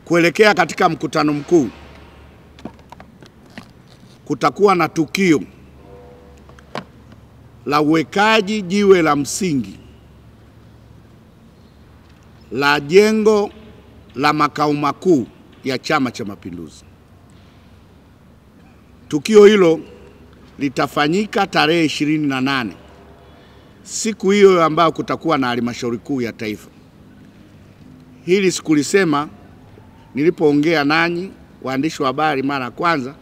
Kuelekea katika mkutano mkuu, kutakuwa na tukio la uwekaji jiwe la msingi la jengo la makao makuu ya Chama cha Mapinduzi. Tukio hilo litafanyika tarehe 28, siku hiyo ambayo kutakuwa na halmashauri kuu ya taifa. Hili sikulisema nilipoongea nanyi waandishi wa habari mara kwanza,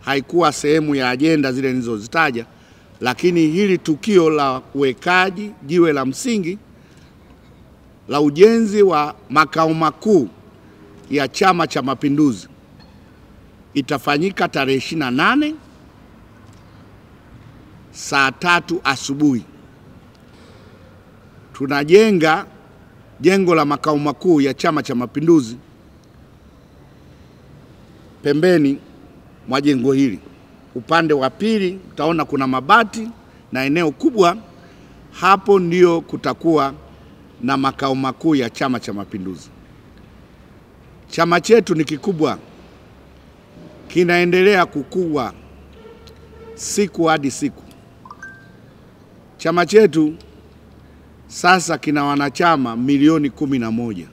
haikuwa sehemu ya ajenda zile nilizozitaja, lakini hili tukio la uwekaji jiwe la msingi la ujenzi wa makao makuu ya Chama cha Mapinduzi itafanyika tarehe 28 saa 3 asubuhi. Tunajenga jengo la makao makuu ya Chama cha Mapinduzi pembeni mwa jengo hili. Upande wa pili utaona kuna mabati na eneo kubwa, hapo ndio kutakuwa na makao makuu ya Chama cha Mapinduzi. Chama chetu ni kikubwa, kinaendelea kukua siku hadi siku. Chama chetu sasa kina wanachama milioni 11.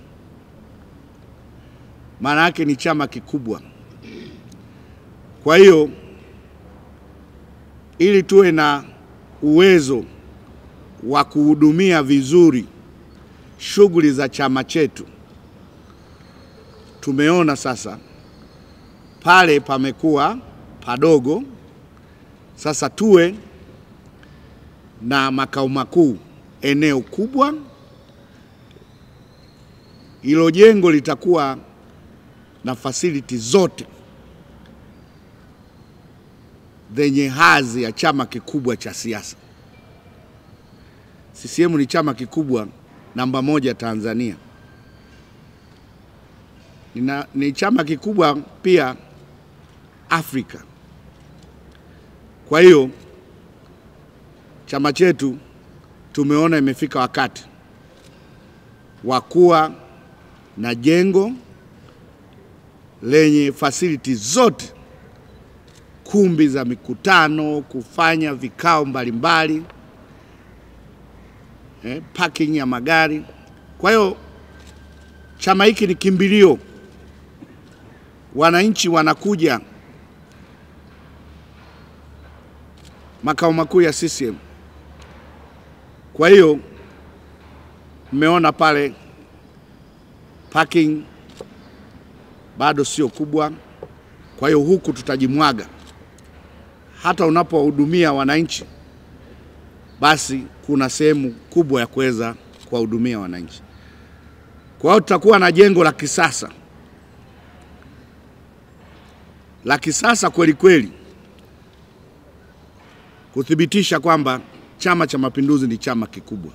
Maana yake ni chama kikubwa. Kwa hiyo ili tuwe na uwezo wa kuhudumia vizuri shughuli za chama chetu, tumeona sasa pale pamekuwa padogo, sasa tuwe na makao makuu eneo kubwa. Hilo jengo litakuwa na facility zote zenye hadhi ya chama kikubwa cha siasa. CCM ni chama kikubwa namba 1 Tanzania. Ni chama kikubwa pia Afrika. Kwa hiyo chama chetu tumeona imefika wakati wa kuwa na jengo lenye facility zote, kumbi za mikutano, kufanya vikao mbalimbali, parking ya magari. Kwa hiyo chama hiki ni kimbilio. Wananchi wanakuja makao makuu ya CCM. Kwa hiyo mmeona pale parking bado sio kubwa. Kwa hiyo huku tutajimwaga. Hata unapohudumia wananchi, basi kuna sehemu kubwa ya kuweza kuwahudumia wananchi. Kwa hiyo tutakuwa na jengo la kisasa. La kisasa kweli kweli, kuthibitisha kwamba Chama cha Mapinduzi ni chama kikubwa.